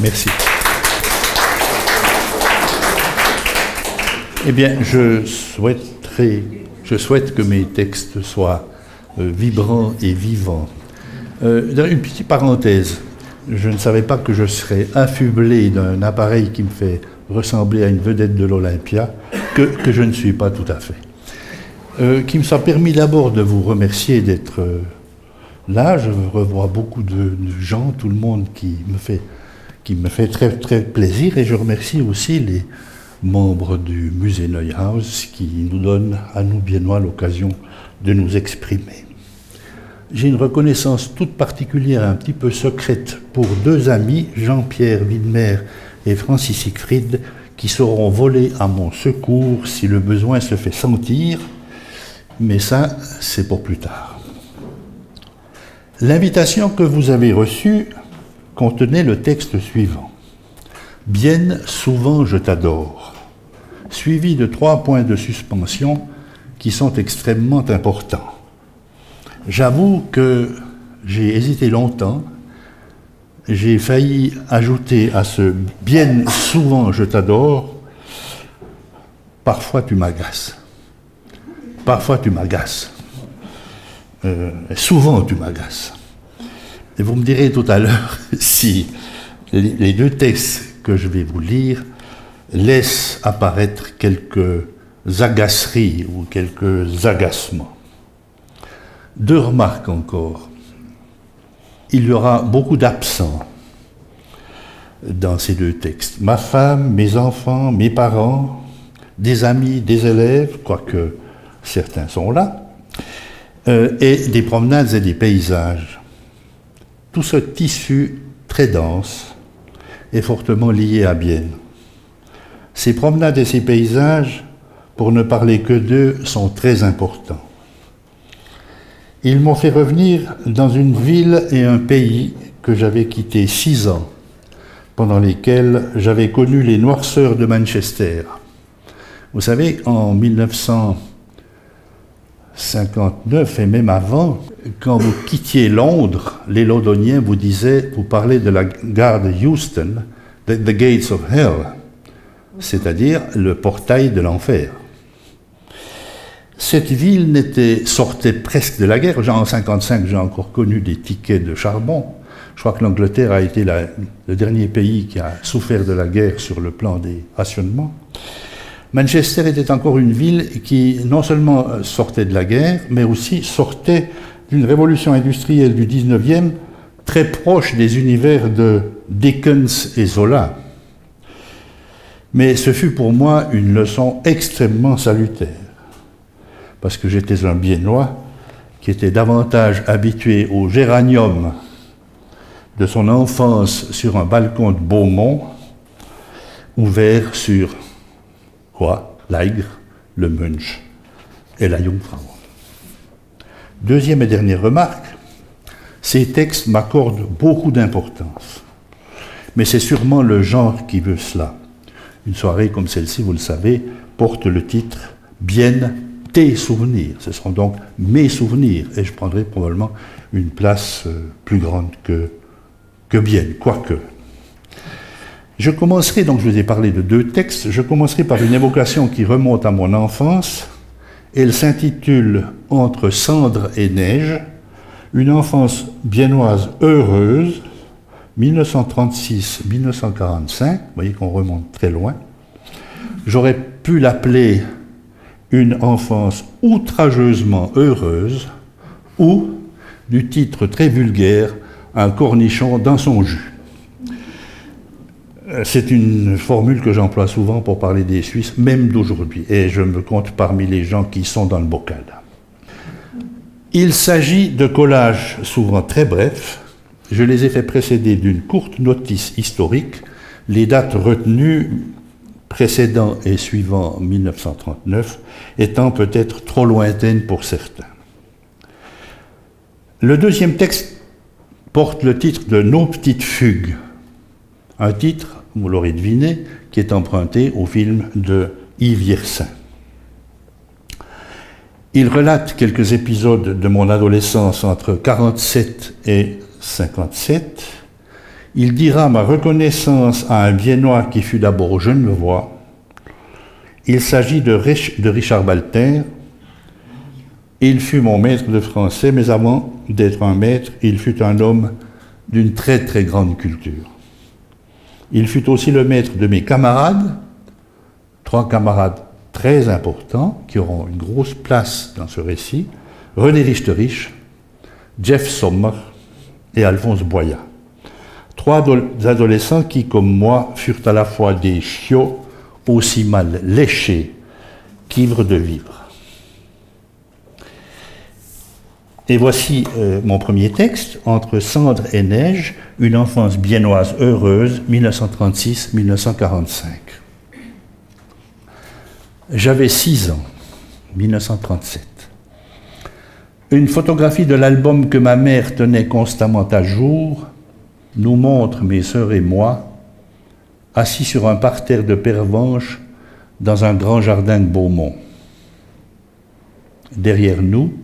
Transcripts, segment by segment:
Merci. Eh bien, je souhaite que mes textes soient vibrants et vivants. Une petite parenthèse. Je ne savais pas que je serais affublé d'un appareil qui me fait ressembler à une vedette de l'Olympia, que je ne suis pas tout à fait. Qui me soit permis d'abord de vous remercier d'être là. Je revois beaucoup de gens, tout le monde qui me fait très, très plaisir, et je remercie aussi les membres du musée Neuhaus qui nous donnent, à nous Biennois, l'occasion de nous exprimer. J'ai une reconnaissance toute particulière, un petit peu secrète, pour deux amis, Jean-Pierre Widmer et Francis Siegfried, qui sauront voler à mon secours si le besoin se fait sentir, mais ça, c'est pour plus tard. L'invitation que vous avez reçue contenait le texte suivant. « Bien souvent je t'adore », suivi de 3 points de suspension qui sont extrêmement importants. J'avoue que j'ai hésité longtemps, j'ai failli ajouter à ce « bien souvent je t'adore », parfois tu m'agaces. Parfois tu m'agaces. Souvent tu m'agaces. Et vous me direz tout à l'heure si les 2 textes que je vais vous lire laissent apparaître quelques agaceries ou quelques agacements. 2 remarques encore. Il y aura beaucoup d'absents dans ces 2 textes. Ma femme, mes enfants, mes parents, des amis, des élèves, quoique certains sont là, et des promenades et des paysages. Tout ce tissu très dense est fortement lié à Bienne. Ces promenades et ces paysages, pour ne parler que d'eux, sont très importants. Ils m'ont fait revenir dans une ville et un pays que j'avais quitté 6 ans, pendant lesquels j'avais connu les noirceurs de Manchester. Vous savez, en 1959 et même avant, quand vous quittiez Londres, les Londoniens vous parlaient de la gare de Euston, the Gates of Hell, c'est-à-dire le portail de l'enfer. Cette ville sortait presque de la guerre. En 1955, j'ai encore connu des tickets de charbon. Je crois que l'Angleterre a été le dernier pays qui a souffert de la guerre sur le plan des rationnements. Manchester était encore une ville qui non seulement sortait de la guerre, mais aussi sortait d'une révolution industrielle du 19e très proche des univers de Dickens et Zola. Mais ce fut pour moi une leçon extrêmement salutaire, parce que j'étais un Biennois qui était davantage habitué au géranium de son enfance sur un balcon de Beaumont, ouvert sur l'aigre, le munch et la Jungfrau. 2e et dernière remarque, ces textes m'accordent beaucoup d'importance, mais c'est sûrement le genre qui veut cela. Une soirée comme celle-ci, vous le savez, porte le titre « Bien tes souvenirs ». Ce seront donc mes souvenirs, et je prendrai probablement une place plus grande que bien, quoique. Je commencerai, donc je vous ai parlé de 2 textes, je commencerai par une évocation qui remonte à mon enfance. Elle s'intitule « Entre cendres et neige », une enfance biennoise heureuse, 1936-1945, vous voyez qu'on remonte très loin. J'aurais pu l'appeler une enfance outrageusement heureuse, ou, du titre très vulgaire, un cornichon dans son jus. C'est une formule que j'emploie souvent pour parler des Suisses, même d'aujourd'hui, et je me compte parmi les gens qui sont dans le bocal. Il s'agit de collages souvent très brefs. Je les ai fait précéder d'une courte notice historique, les dates retenues précédant et suivant 1939 étant peut-être trop lointaines pour certains. Le 2e texte porte le titre de « Nos petites fugues », un titre, vous l'aurez deviné, qui est emprunté au film de Yves Yersin. Il relate quelques épisodes de mon adolescence entre 1947 et 1957. Il dira ma reconnaissance à un Viennois qui fut d'abord genevois. Il s'agit de Richard Balter. Il fut mon maître de français, mais avant d'être un maître, il fut un homme d'une très très grande culture. Il fut aussi le maître de mes camarades, 3 camarades très importants qui auront une grosse place dans ce récit, René Richterich, Jeff Sommer et Alphonse Boya. 3 adolescents qui, comme moi, furent à la fois des chiots aussi mal léchés qu'ivres de vivre. Et voici mon premier texte, Entre cendres et neige, une enfance viennoise heureuse, 1936-1945. J'avais 6 ans, 1937. Une photographie de l'album que ma mère tenait constamment à jour nous montre, mes sœurs et moi, assis sur un parterre de pervenche dans un grand jardin de Beaumont. Derrière nous,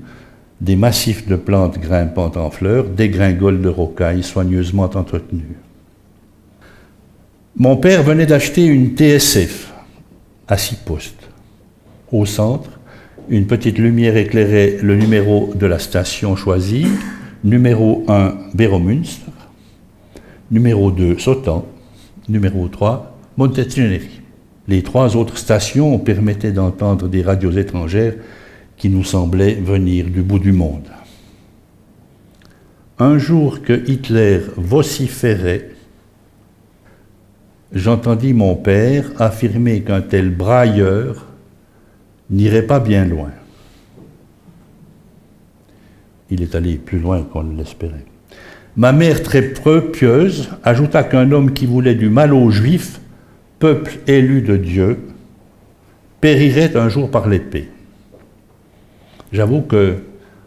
des massifs de plantes grimpantes en fleurs, dégringoles de rocailles soigneusement entretenues. Mon père venait d'acheter une TSF à 6 postes. Au centre, une petite lumière éclairait le numéro de la station choisie, numéro 1 Béromünster, numéro 2 Sautan, numéro 3 Montetineri. Les 3 autres stations permettaient d'entendre des radios étrangères qui nous semblaient venir du bout du monde. Un jour que Hitler vociférait, j'entendis mon père affirmer qu'un tel brailleur n'irait pas bien loin. Il est allé plus loin qu'on ne l'espérait. Ma mère, très peu pieuse, ajouta qu'un homme qui voulait du mal aux Juifs, peuple élu de Dieu, périrait un jour par l'épée. J'avoue que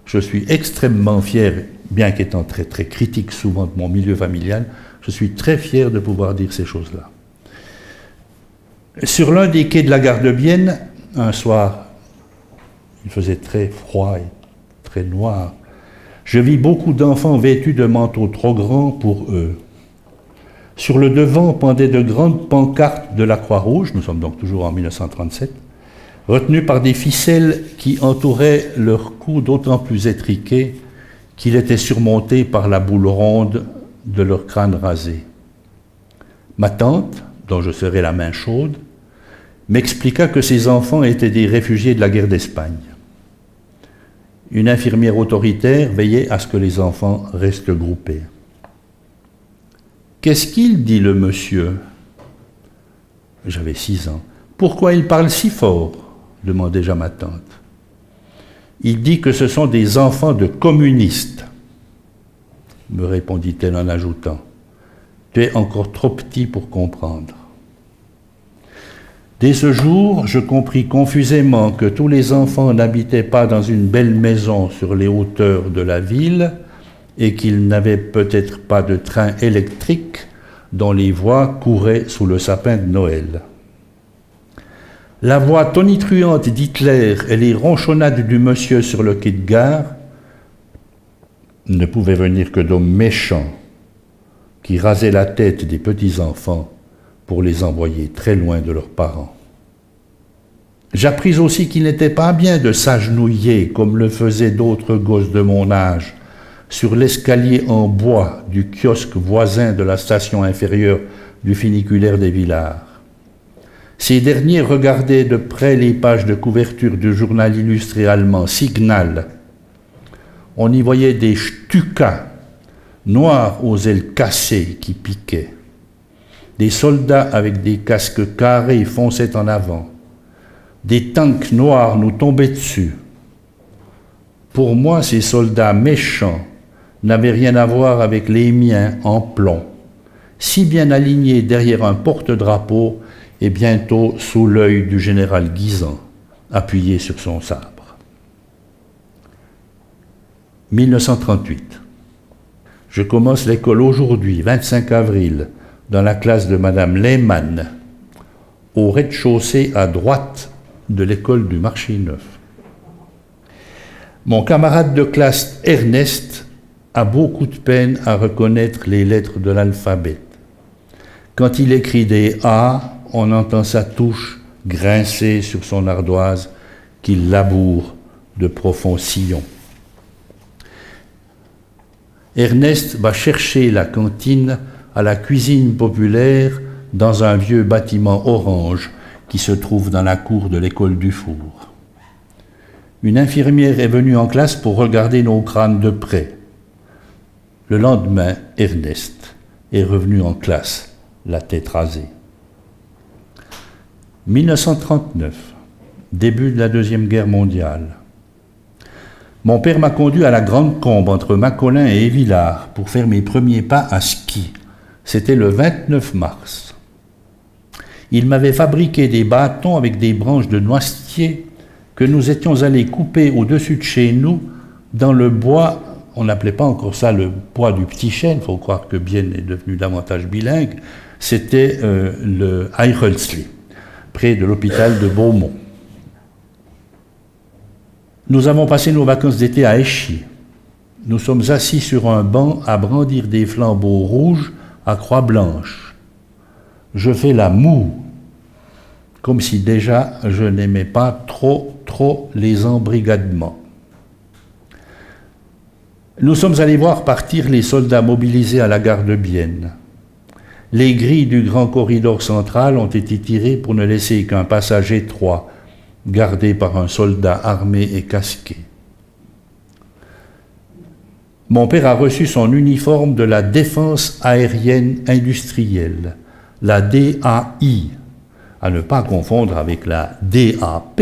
je suis extrêmement fier, bien qu'étant très, très critique souvent de mon milieu familial, je suis très fier de pouvoir dire ces choses-là. Sur l'un des quais de la gare de Bienne, un soir, il faisait très froid et très noir, je vis beaucoup d'enfants vêtus de manteaux trop grands pour eux. Sur le devant pendaient de grandes pancartes de la Croix-Rouge, nous sommes donc toujours en 1937, retenus par des ficelles qui entouraient leur cou d'autant plus étriqué qu'il était surmonté par la boule ronde de leur crâne rasé. Ma tante, dont je serrais la main chaude, m'expliqua que ces enfants étaient des réfugiés de la guerre d'Espagne. Une infirmière autoritaire veillait à ce que les enfants restent groupés. « Qu'est-ce qu'il dit, le monsieur ?» J'avais 6 ans. « Pourquoi il parle si fort ?» demandai-je à ma tante. « Il dit que ce sont des enfants de communistes, » me répondit-elle en ajoutant. « Tu es encore trop petit pour comprendre. » Dès ce jour, je compris confusément que tous les enfants n'habitaient pas dans une belle maison sur les hauteurs de la ville et qu'ils n'avaient peut-être pas de train électrique dont les voies couraient sous le sapin de Noël. La voix tonitruante d'Hitler et les ronchonnades du monsieur sur le quai de gare ne pouvaient venir que d'hommes méchants qui rasaient la tête des petits-enfants pour les envoyer très loin de leurs parents. J'appris aussi qu'il n'était pas bien de s'agenouiller, comme le faisaient d'autres gosses de mon âge, sur l'escalier en bois du kiosque voisin de la station inférieure du funiculaire des Villards. Ces derniers regardaient de près les pages de couverture du journal illustré allemand Signal. On y voyait des Stukas, noirs aux ailes cassées qui piquaient. Des soldats avec des casques carrés fonçaient en avant. Des tanks noirs nous tombaient dessus. Pour moi, ces soldats méchants n'avaient rien à voir avec les miens en plomb, si bien alignés derrière un porte-drapeau et bientôt sous l'œil du général Guisan, appuyé sur son sabre. 1938. Je commence l'école aujourd'hui, 25 avril, dans la classe de Madame Lehmann, au rez-de-chaussée à droite de l'école du Marché Neuf. Mon camarade de classe Ernest a beaucoup de peine à reconnaître les lettres de l'alphabet. Quand il écrit des A, on entend sa touche grincer sur son ardoise qu'il laboure de profonds sillons. Ernest va chercher la cantine à la cuisine populaire dans un vieux bâtiment orange qui se trouve dans la cour de l'école du Four. Une infirmière est venue en classe pour regarder nos crânes de près. Le lendemain, Ernest est revenu en classe, la tête rasée. 1939, début de la Deuxième Guerre mondiale. Mon père m'a conduit à la Grande Combe entre Macolin et Évillard pour faire mes premiers pas à ski. C'était le 29 mars. Il m'avait fabriqué des bâtons avec des branches de noisetier que nous étions allés couper au-dessus de chez nous dans le bois. On n'appelait pas encore ça le bois du Petit Chêne, il faut croire que Bienne est devenu davantage bilingue. C'était le Eichelsli, près de l'hôpital de Beaumont. Nous avons passé nos vacances d'été à Échy. Nous sommes assis sur un banc à brandir des flambeaux rouges à croix blanche. Je fais la moue, comme si déjà je n'aimais pas trop les embrigadements. Nous sommes allés voir partir les soldats mobilisés à la gare de Bienne. Les grilles du grand corridor central ont été tirées pour ne laisser qu'un passage étroit, gardé par un soldat armé et casqué. Mon père a reçu son uniforme de la Défense aérienne industrielle, la DAI, à ne pas confondre avec la DAP,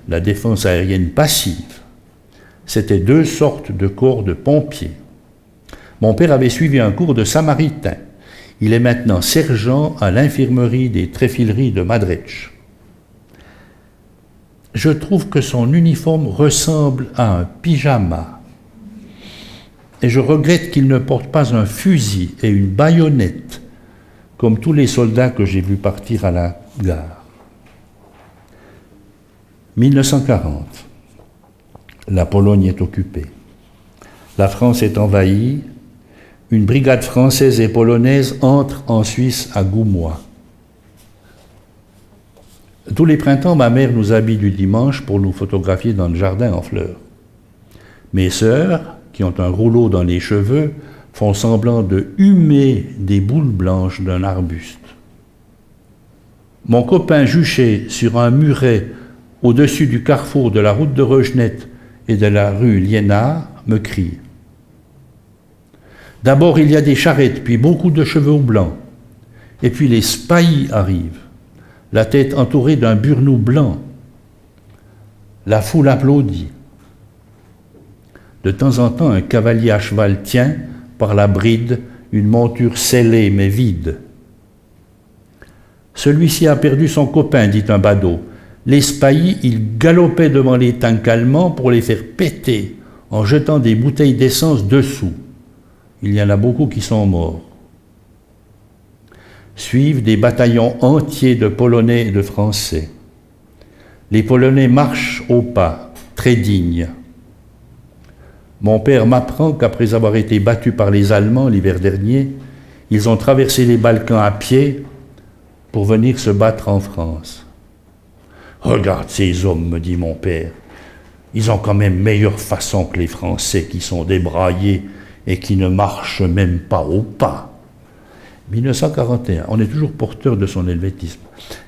la Défense aérienne passive. C'était deux sortes de corps de pompiers. Mon père avait suivi un cours de samaritain. Il est maintenant sergent à l'infirmerie des tréfileries de Madrech. Je trouve que son uniforme ressemble à un pyjama. Et je regrette qu'il ne porte pas un fusil et une baïonnette, comme tous les soldats que j'ai vus partir à la gare. 1940. La Pologne est occupée. La France est envahie. Une brigade française et polonaise entre en Suisse à Goumois. Tous les printemps, ma mère nous habille du dimanche pour nous photographier dans le jardin en fleurs. Mes sœurs, qui ont un rouleau dans les cheveux, font semblant de humer des boules blanches d'un arbuste. Mon copain juché sur un muret au-dessus du carrefour de la route de Rogenette et de la rue Liénard me crie. D'abord, il y a des charrettes, puis beaucoup de cheveux blancs. Et puis les spahis arrivent, la tête entourée d'un burnou blanc. La foule applaudit. De temps en temps, un cavalier à cheval tient, par la bride, une monture scellée mais vide. Celui-ci a perdu son copain, dit un badaud. Les spahis, ils galopaient devant les tanks allemands pour les faire péter, en jetant des bouteilles d'essence dessous. Il y en a beaucoup qui sont morts. Suivent des bataillons entiers de Polonais et de Français. Les Polonais marchent au pas, très dignes. Mon père m'apprend qu'après avoir été battus par les Allemands l'hiver dernier, ils ont traversé les Balkans à pied pour venir se battre en France. « Regarde ces hommes, me dit mon père. Ils ont quand même meilleure façon que les Français qui sont débraillés et qui ne marchent même pas au pas. » 1941, on est toujours porteur de son helvétisme.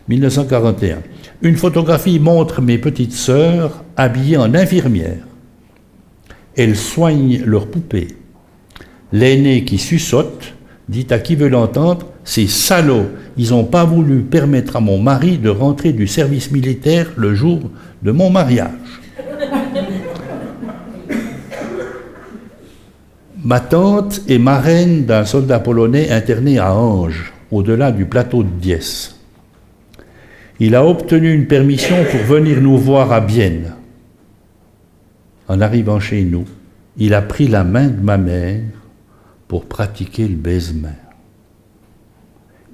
1941, une photographie montre mes petites sœurs habillées en infirmières. Elles soignent leurs poupées. L'aînée qui suçote dit à qui veut l'entendre, « Ces salauds, ils n'ont pas voulu permettre à mon mari de rentrer du service militaire le jour de mon mariage. » Ma tante est marraine d'un soldat polonais interné à Ange, au-delà du plateau de Diesse. Il a obtenu une permission pour venir nous voir à Bienne. En arrivant chez nous, il a pris la main de ma mère pour pratiquer le baise-main.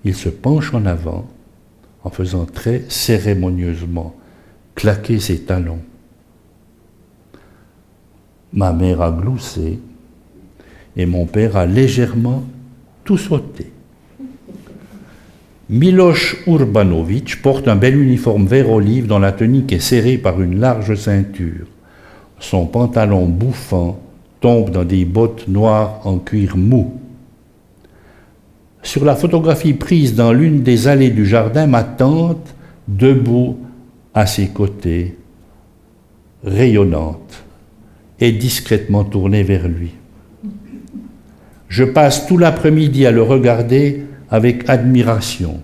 Il se penche en avant en faisant très cérémonieusement claquer ses talons. Ma mère a gloussé et mon père a légèrement tout sauté. Miloš Urbanović porte un bel uniforme vert olive dont la tunique est serrée par une large ceinture. Son pantalon bouffant tombe dans des bottes noires en cuir mou. Sur la photographie prise dans l'une des allées du jardin, ma tante, debout à ses côtés, rayonnante, et discrètement tournée vers lui. Je passe tout l'après-midi à le regarder avec admiration,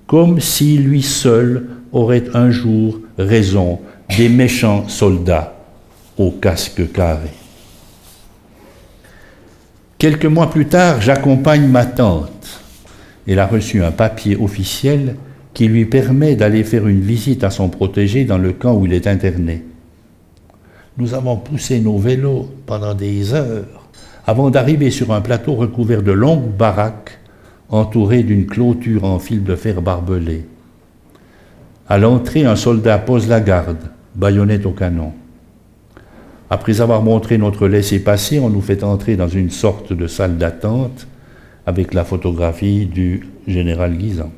comme si lui seul aurait un jour raison des méchants soldats au casque carré. Quelques mois plus tard, j'accompagne ma tante. Elle a reçu un papier officiel qui lui permet d'aller faire une visite à son protégé dans le camp où il est interné. Nous avons poussé nos vélos pendant des heures avant d'arriver sur un plateau recouvert de longues baraques entourées d'une clôture en fil de fer barbelé. À l'entrée, un soldat pose la garde, baïonnette au canon. Après avoir montré notre laissez-passer, on nous fait entrer dans une sorte de salle d'attente avec la photographie du général Guisan.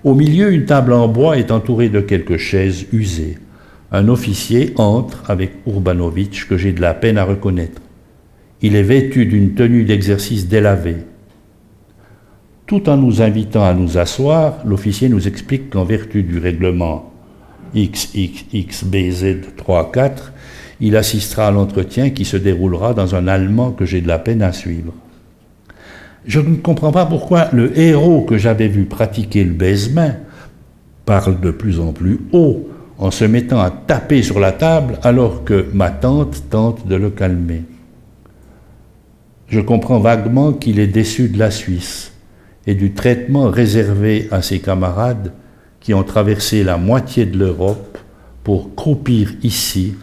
Au milieu, une table en bois est entourée de quelques chaises usées. Un officier entre avec Urbanović, que j'ai de la peine à reconnaître. Il est vêtu d'une tenue d'exercice délavée. Tout en nous invitant à nous asseoir, l'officier nous explique qu'en vertu du règlement XXXBZ34, il assistera à l'entretien qui se déroulera dans un allemand que j'ai de la peine à suivre. Je ne comprends pas pourquoi le héros que j'avais vu pratiquer le baise-main parle de plus en plus haut en se mettant à taper sur la table alors que ma tante tente de le calmer. Je comprends vaguement qu'il est déçu de la Suisse et du traitement réservé à ses camarades qui ont traversé la moitié de l'Europe pour croupir ici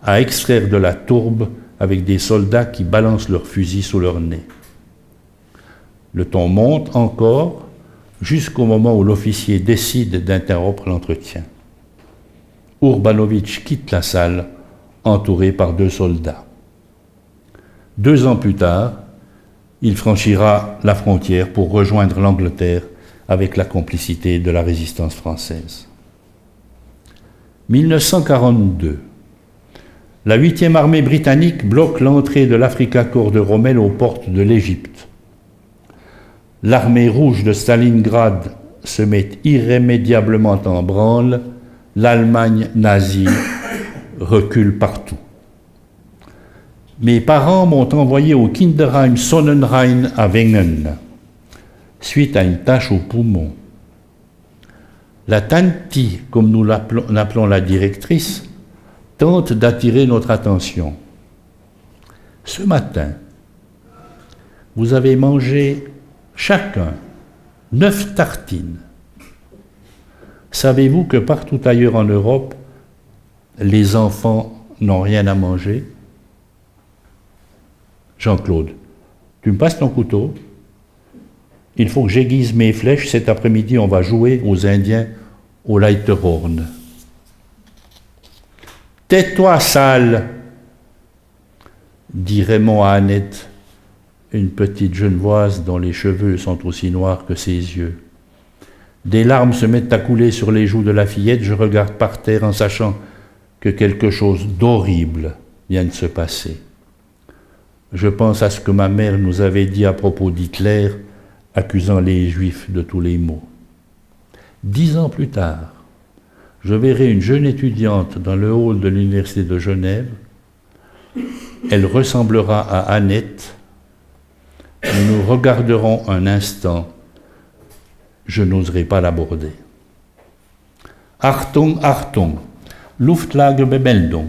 à extraire de la tourbe avec des soldats qui balancent leurs fusils sous leur nez. Le ton monte encore jusqu'au moment où l'officier décide d'interrompre l'entretien. Urbanović quitte la salle, entouré par 2 soldats. 2 ans plus tard, il franchira la frontière pour rejoindre l'Angleterre avec la complicité de la résistance française. 1942. La 8e armée britannique bloque l'entrée de l'Africa Korps de Rommel aux portes de l'Égypte. L'armée rouge de Stalingrad se met irrémédiablement en branle, l'Allemagne nazie recule partout. Mes parents m'ont envoyé au Kinderheim Sonnenrhein à Wengen, suite à une tache au poumon. La tanti, comme nous l'appelons la directrice, tente d'attirer notre attention. Ce matin, vous avez mangé chacun 9 tartines. Savez-vous que partout ailleurs en Europe, les enfants n'ont rien à manger? Jean-Claude, tu me passes ton couteau? Il faut que j'aiguise mes flèches. Cet après-midi, on va jouer aux Indiens au Leiterhorn. Tais-toi, sale, dit Raymond à Annette, une petite genevoise dont les cheveux sont aussi noirs que ses yeux. Des larmes se mettent à couler sur les joues de la fillette. Je regarde par terre en sachant que quelque chose d'horrible vient de se passer. Je pense à ce que ma mère nous avait dit à propos d'Hitler, accusant les Juifs de tous les maux. 10 ans plus tard, je verrai une jeune étudiante dans le hall de l'Université de Genève. Elle ressemblera à Annette. Nous nous regarderons un instant. Je n'oserai pas l'aborder. Achtung, Achtung, Luftlagebemeldung.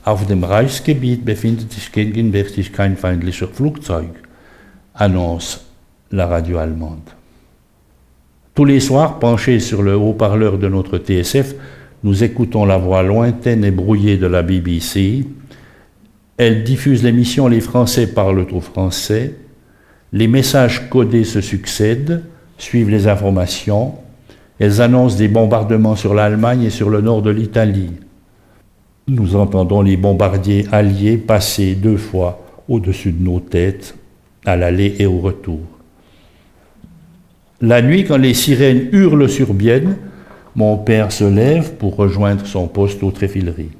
Auf dem Reichsgebiet befindet sich gegenwärtig kein feindlicher Flugzeug, annonce la radio allemande. Tous les soirs, penchés sur le haut-parleur de notre TSF, nous écoutons la voix lointaine et brouillée de la BBC. Elle diffuse l'émission « Les Français parlent au français ». Les messages codés se succèdent, suivent les informations. Elles annoncent des bombardements sur l'Allemagne et sur le nord de l'Italie. Nous entendons les bombardiers alliés passer 2 fois au-dessus de nos têtes à l'aller et au retour. La nuit, quand les sirènes hurlent sur Bienne, mon père se lève pour rejoindre son poste aux Tréfileries.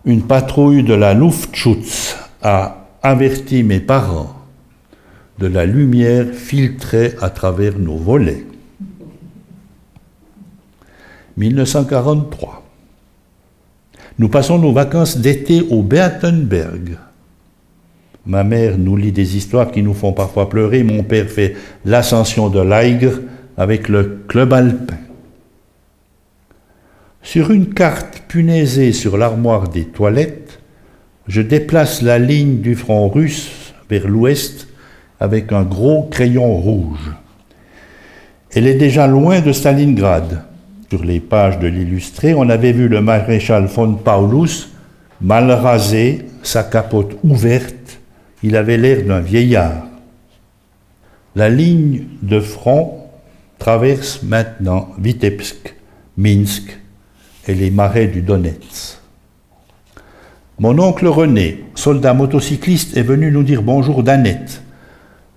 Une patrouille de la Luftschutz a averti mes parents de la lumière filtrée à travers nos volets. 1943. Nous passons nos vacances d'été au Beatenberg. Ma mère nous lit des histoires qui nous font parfois pleurer. Mon père fait l'ascension de l'Aigre avec le club alpin. Sur une carte punaisée sur l'armoire des toilettes, je déplace la ligne du front russe vers l'ouest avec un gros crayon rouge. Elle est déjà loin de Stalingrad. Sur les pages de l'illustré, on avait vu le maréchal von Paulus, mal rasé, sa capote ouverte. Il avait l'air d'un vieillard. La ligne de front traverse maintenant Vitebsk, Minsk et les marais du Donetsk. Mon oncle René, soldat motocycliste, est venu nous dire bonjour d'Annette.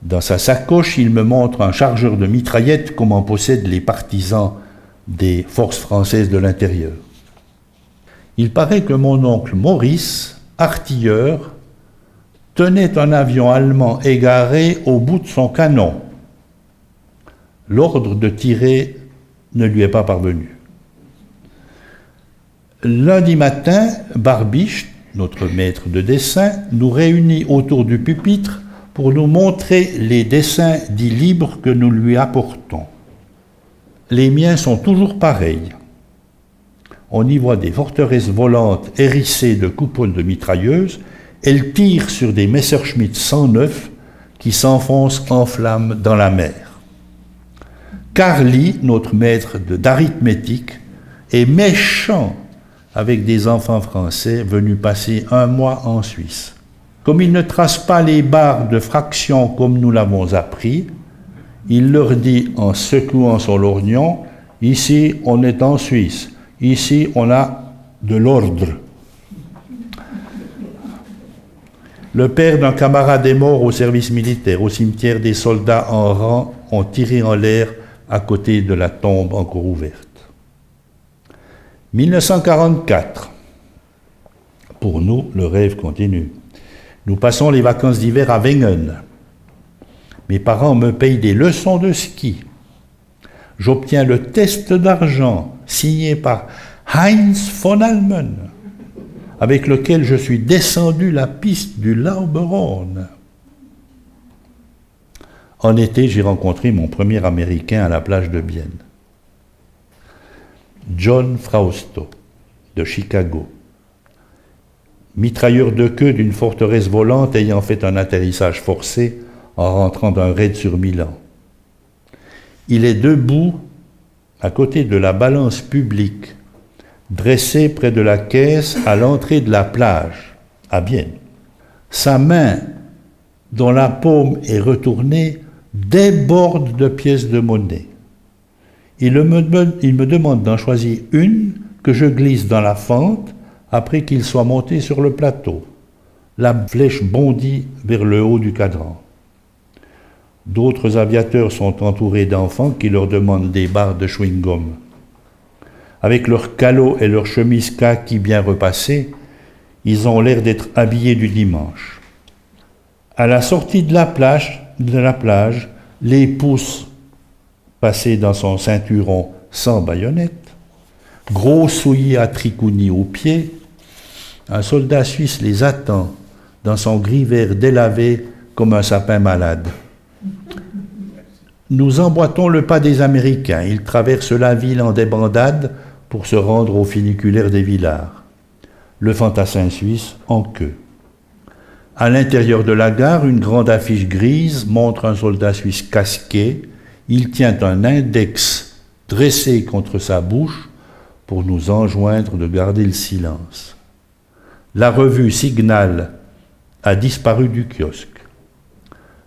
Dans sa sacoche, il me montre un chargeur de mitraillettes comme en possèdent les partisans des forces françaises de l'intérieur. Il paraît que mon oncle Maurice, artilleur, tenait un avion allemand égaré au bout de son canon. L'ordre de tirer ne lui est pas parvenu. Lundi matin, Barbiche, notre maître de dessin, nous réunit autour du pupitre pour nous montrer les dessins dits libres que nous lui apportons. Les miens sont toujours pareils. On y voit des forteresses volantes hérissées de coupoles de mitrailleuses. Elles tirent sur des Messerschmitt 109 qui s'enfoncent en flammes dans la mer. Carly, notre maître d'arithmétique, est méchant avec des enfants français venus passer un mois en Suisse. Comme il ne trace pas les barres de fractions comme nous l'avons appris, il leur dit en secouant son lorgnon, « Ici, on est en Suisse. Ici, on a de l'ordre. » Le père d'un camarade est mort au service militaire. Au cimetière, des soldats en rang ont tiré en l'air à côté de la tombe encore ouverte. 1944. Pour nous, le rêve continue. Nous passons les vacances d'hiver à Wengen. Mes parents me payent des leçons de ski. J'obtiens le test d'argent signé par Heinz von Almen, avec lequel je suis descendu la piste du Lauberhorn. En été, j'ai rencontré mon premier Américain à la plage de Bienne. John Frausto, de Chicago. Mitrailleur de queue d'une forteresse volante ayant fait un atterrissage forcé en rentrant d'un raid sur Milan. Il est debout à côté de la balance publique, dressée près de la caisse à l'entrée de la plage, à Bienne. Sa main, dont la paume est retournée, déborde de pièces de monnaie. Il me demande d'en choisir une que je glisse dans la fente après qu'il soit monté sur le plateau. La flèche bondit vers le haut du cadran. D'autres aviateurs sont entourés d'enfants qui leur demandent des barres de chewing-gum. Avec leurs calots et leurs chemises kaki bien repassées, ils ont l'air d'être habillés du dimanche. À la sortie de la plage, les pouces passés dans son ceinturon sans baïonnette, gros souliers à tricounis aux pieds, un soldat suisse les attend dans son gris vert délavé comme un sapin malade. Nous emboîtons le pas des Américains. Ils traversent la ville en débandade pour se rendre au funiculaire des Villards. Le fantassin suisse en queue. À l'intérieur de la gare, une grande affiche grise montre un soldat suisse casqué. Il tient un index dressé contre sa bouche pour nous enjoindre de garder le silence. La revue Signal a disparu du kiosque.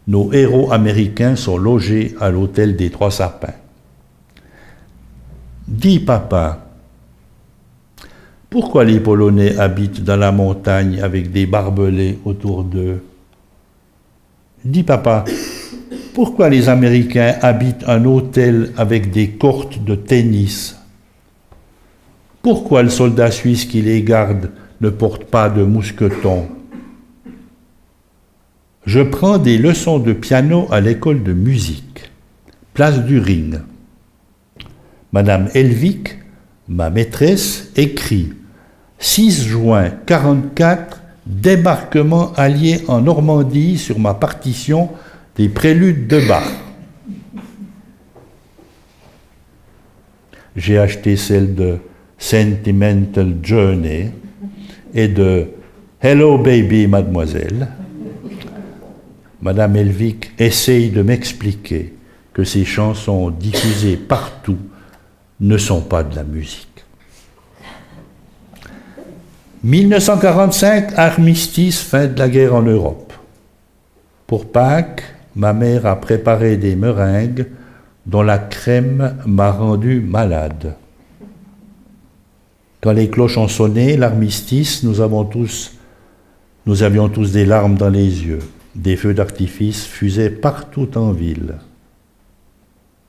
Nos héros américains sont logés à l'hôtel des Trois Sapins. Dis, papa, pourquoi les Polonais habitent dans la montagne avec des barbelés autour d'eux? Dis papa, pourquoi les Américains habitent un hôtel avec des courtes de tennis? Pourquoi le soldat suisse qui les garde ne porte pas de mousqueton? Je prends des leçons de piano à l'école de musique, place du Ring. Madame Helvig, ma maîtresse, écrit 6 juin 44, débarquement allié en Normandie sur ma partition des préludes de Bach. J'ai acheté celle de Sentimental Journey et de Hello Baby Mademoiselle. Madame Helvig essaye de m'expliquer que ces chansons diffusées partout ne sont pas de la musique. 1945, armistice, fin de la guerre en Europe. Pour Pâques, ma mère a préparé des meringues dont la crème m'a rendu malade. Quand les cloches ont sonné, l'armistice, nous avions tous des larmes dans les yeux. Des feux d'artifice fusaient partout en ville.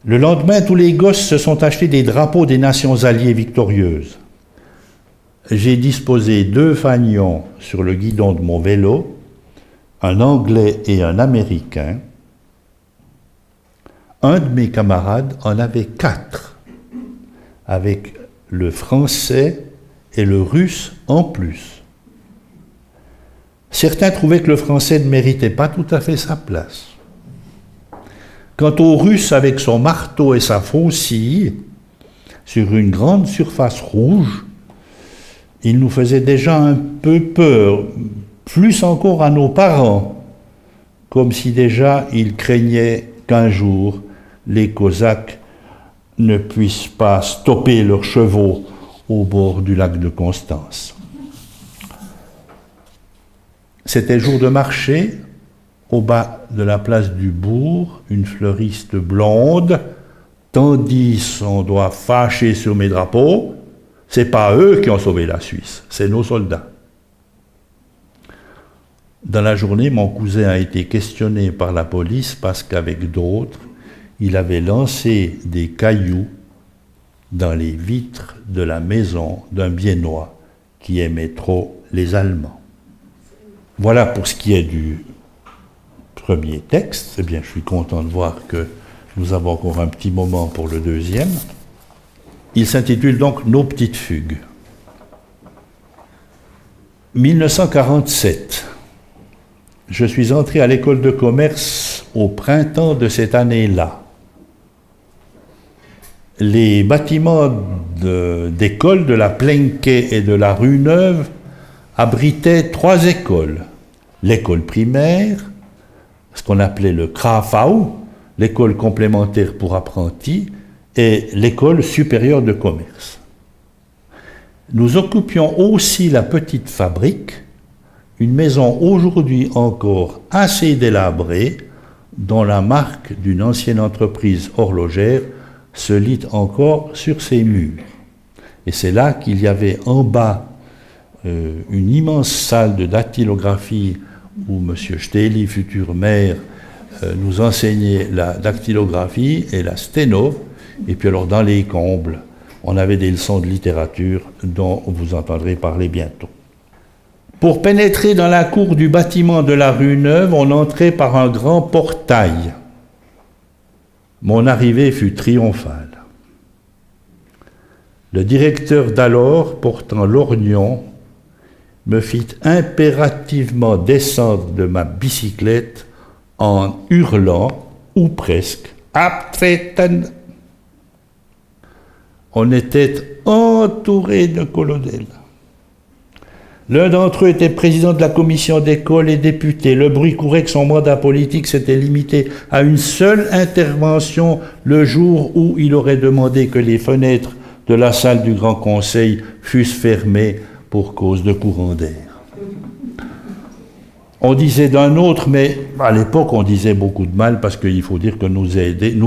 Le lendemain, tous les gosses se sont achetés des drapeaux des nations alliées victorieuses. J'ai disposé 2 fanions sur le guidon de mon vélo, un Anglais et un Américain. Un de mes camarades en avait 4, avec le français et le russe en plus. Certains trouvaient que le français ne méritait pas tout à fait sa place. Quant au russe avec son marteau et sa faucille, sur une grande surface rouge, il nous faisait déjà un peu peur, plus encore à nos parents, comme si déjà ils craignaient qu'un jour les Cosaques ne puissent pas stopper leurs chevaux au bord du lac de Constance. C'était jour de marché, au bas de la place du bourg, une fleuriste blonde tendit son doigt fâché sur mes drapeaux. C'est pas eux qui ont sauvé la Suisse, c'est nos soldats. Dans la journée, mon cousin a été questionné par la police parce qu'avec d'autres, il avait lancé des cailloux dans les vitres de la maison d'un Biennois qui aimait trop les Allemands. Voilà pour ce qui est du premier texte. Eh bien, je suis content de voir que nous avons encore un petit moment pour le deuxième. Il s'intitule donc « Nos petites fugues ». 1947. Je suis entré à l'école de commerce au printemps de cette année-là. Les bâtiments d'école de la Plenke et de la Rue Neuve abritaient 3 écoles. L'école primaire, ce qu'on appelait le Krafau, l'école complémentaire pour apprentis, et l'école supérieure de commerce. Nous occupions aussi la petite fabrique, une maison aujourd'hui encore assez délabrée, dont la marque d'une ancienne entreprise horlogère se lit encore sur ses murs. Et c'est là qu'il y avait en bas une immense salle de dactylographie où M. Steli, futur maire, nous enseignait la dactylographie et la sténo. Et puis alors dans les combles, on avait des leçons de littérature dont vous entendrez parler bientôt. Pour pénétrer dans la cour du bâtiment de la rue Neuve, on entrait par un grand portail. Mon arrivée fut triomphale. Le directeur d'alors, portant lorgnon, me fit impérativement descendre de ma bicyclette en hurlant, ou presque, « Abtreten !» On était entouré de colonels. L'un d'entre eux était président de la commission d'école et député. Le bruit courait que son mandat politique s'était limité à une seule intervention le jour où il aurait demandé que les fenêtres de la salle du Grand Conseil fussent fermées pour cause de courant d'air. On disait d'un autre, mais à l'époque on disait beaucoup de mal parce qu'il faut dire que nos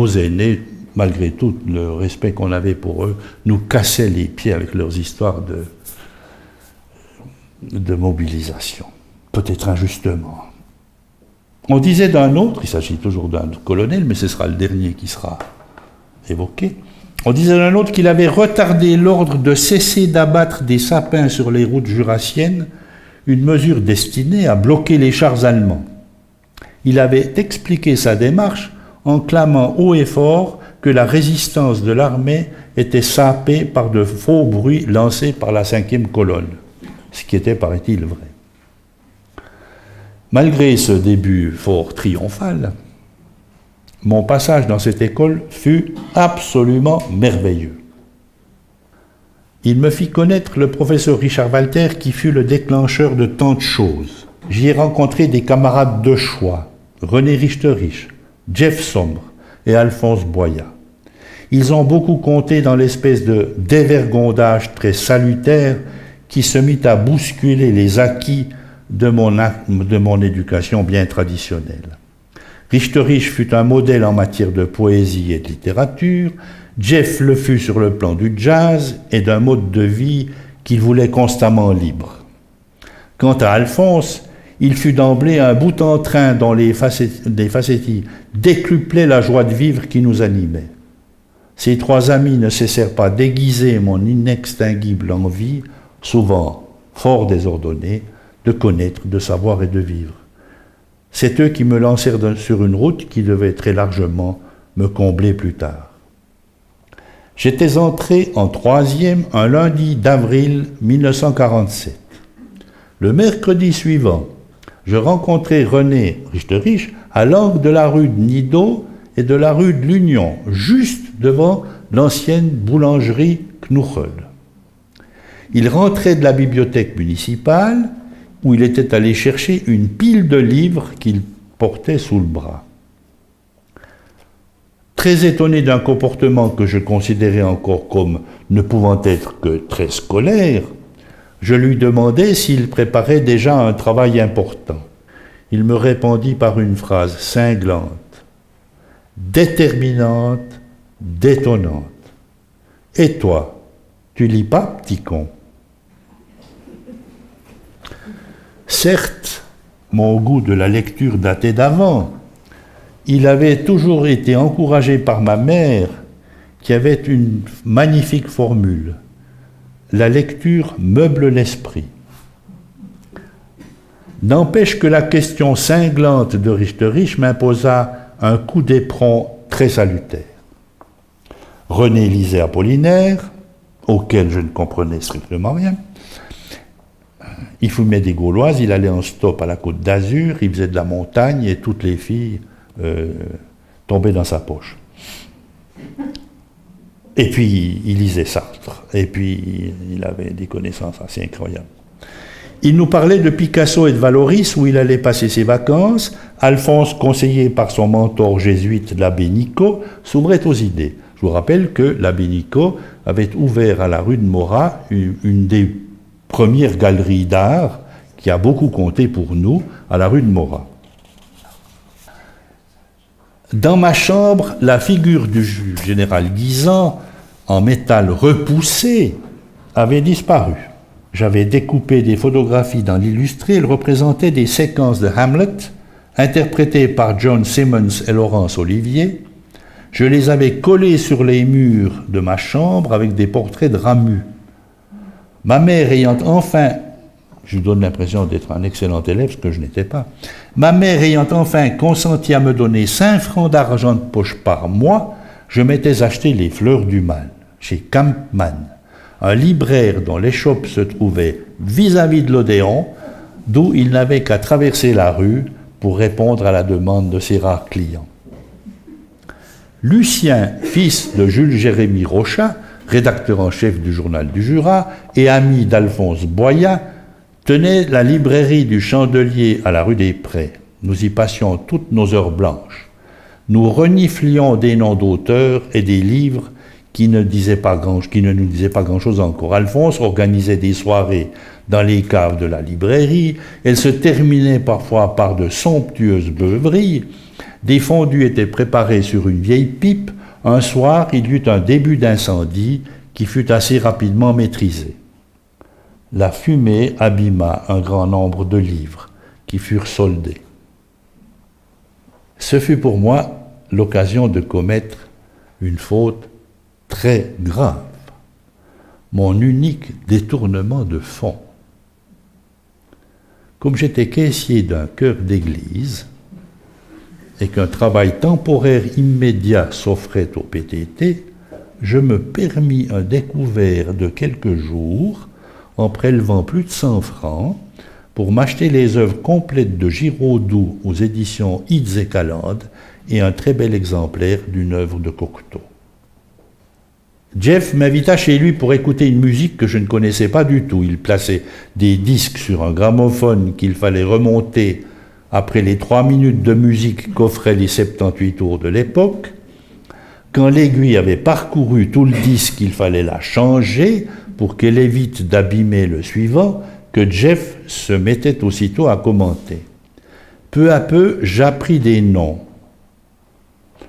aînés, malgré tout le respect qu'on avait pour eux, nous cassaient les pieds avec leurs histoires de mobilisation, peut-être injustement. On disait d'un autre, il s'agit toujours d'un colonel, mais ce sera le dernier qui sera évoqué, on disait d'un autre qu'il avait retardé l'ordre de cesser d'abattre des sapins sur les routes jurassiennes, une mesure destinée à bloquer les chars allemands. Il avait expliqué sa démarche en clamant haut et fort que la résistance de l'armée était sapée par de faux bruits lancés par la 5e colonne, ce qui était, paraît-il, vrai. Malgré ce début fort triomphal, mon passage dans cette école fut absolument merveilleux. Il me fit connaître le professeur Richard Walter qui fut le déclencheur de tant de choses. J'y ai rencontré des camarades de choix, René Richterich, Jeff Sombre et Alphonse Boya. Ils ont beaucoup compté dans l'espèce de dévergondage très salutaire qui se mit à bousculer les acquis de mon éducation bien traditionnelle. Richterich fut un modèle en matière de poésie et de littérature, Jeff le fut sur le plan du jazz et d'un mode de vie qu'il voulait constamment libre. Quant à Alphonse, il fut d'emblée un bout en train dont les facéties décuplaient la joie de vivre qui nous animait. Ces trois amis ne cessèrent pas d'aiguiser mon inextinguible envie, souvent fort désordonnée, de connaître, de savoir et de vivre. C'est eux qui me lancèrent sur une route qui devait très largement me combler plus tard. J'étais entré en 3e un lundi d'avril 1947. Le mercredi suivant, je rencontrai René Richterich à l'angle de la rue de Nidau et de la rue de l'Union, juste devant l'ancienne boulangerie Knuchel. Il rentrait de la bibliothèque municipale où il était allé chercher une pile de livres qu'il portait sous le bras. Très étonné d'un comportement que je considérais encore comme ne pouvant être que très scolaire, je lui demandai s'il préparait déjà un travail important. Il me répondit par une phrase cinglante, déterminante, détonnante. « Et toi, tu lis pas, petit con ?» Certes, mon goût de la lecture datait d'avant. Il avait toujours été encouragé par ma mère, qui avait une magnifique formule. La lecture meuble l'esprit. N'empêche que la question cinglante de Richterich m'imposa un coup d'éperon très salutaire. René lisait Apollinaire, auquel je ne comprenais strictement rien. Il fumait des Gauloises, il allait en stop à la Côte d'Azur, il faisait de la montagne et toutes les filles tombaient dans sa poche. Et puis il lisait Sartre, et puis il avait des connaissances assez incroyables. Il nous parlait de Picasso et de Valoris, où il allait passer ses vacances. Alphonse, conseillé par son mentor jésuite, l'abbé Nico, s'ouvrait aux idées. Je vous rappelle que l'abbé Nico avait ouvert à la rue de Morat une des premières galeries d'art qui a beaucoup compté pour nous à la rue de Morat. Dans ma chambre, la figure du général Guisan, en métal repoussé, avait disparu. J'avais découpé des photographies dans l'illustré, elles représentaient des séquences de Hamlet, interprétées par John Simmons et Laurence Olivier. Je les avais collées sur les murs de ma chambre avec des portraits de Ramus. Ma mère ayant enfin, je vous donne l'impression d'être un excellent élève, ce que je n'étais pas, ma mère ayant enfin consenti à me donner 5 francs d'argent de poche par mois, je m'étais acheté Les Fleurs du Mal, chez Kampmann, un libraire dont l'échoppe se trouvait vis-à-vis de l'Odéon, d'où il n'avait qu'à traverser la rue pour répondre à la demande de ses rares clients. Lucien, fils de Jules Jérémy Rochat, rédacteur en chef du Journal du Jura et ami d'Alphonse Boya, tenait la librairie du Chandelier à la rue des Prés. Nous y passions toutes nos heures blanches. Nous reniflions des noms d'auteurs et des livres qui ne nous disaient pas grand-chose encore. Alphonse organisait des soirées dans les caves de la librairie. Elles se terminaient parfois par de somptueuses beuveries. Des fondus étaient préparés sur une vieille pipe. Un soir, il y eut un début d'incendie qui fut assez rapidement maîtrisé. La fumée abîma un grand nombre de livres qui furent soldés. Ce fut pour moi l'occasion de commettre une faute très grave, mon unique détournement de fonds. Comme j'étais caissier d'un chœur d'église et qu'un travail temporaire immédiat s'offrait au PTT, je me permis un découvert de quelques jours en prélevant plus de 100 francs pour m'acheter les œuvres complètes de Giraudoux aux éditions Hits et Calendes et un très bel exemplaire d'une œuvre de Cocteau. Jeff m'invita chez lui pour écouter une musique que je ne connaissais pas du tout. Il plaçait des disques sur un gramophone qu'il fallait remonter après les 3 minutes de musique qu'offraient les 78 tours de l'époque. Quand l'aiguille avait parcouru tout le disque, il fallait la changer pour qu'elle évite d'abîmer le suivant, que Jeff se mettait aussitôt à commenter. Peu à peu, j'appris des noms.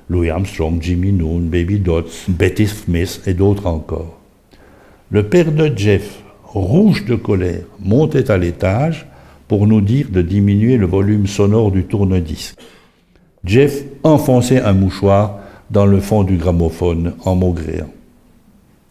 Louis Armstrong, Jimmy Noon, Baby Dots, Betty Smith et d'autres encore. Le père de Jeff, rouge de colère, montait à l'étage pour nous dire de diminuer le volume sonore du tourne-disque. Jeff enfonçait un mouchoir dans le fond du gramophone en maugréant.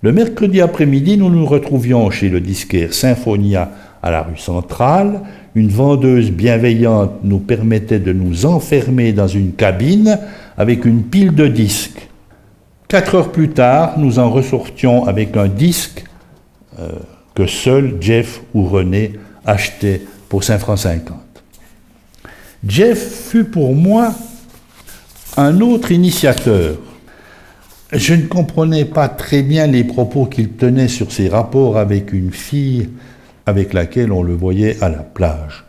Le mercredi après-midi, nous nous retrouvions chez le disquaire Symphonia à la rue Centrale. Une vendeuse bienveillante nous permettait de nous enfermer dans une cabine avec une pile de disques. 4 heures plus tard, nous en ressortions avec un disque que seul Jeff ou René achetaient pour 5 francs 50. Jeff fut pour moi un autre initiateur. Je ne comprenais pas très bien les propos qu'il tenait sur ses rapports avec une fille avec laquelle on le voyait à la plage.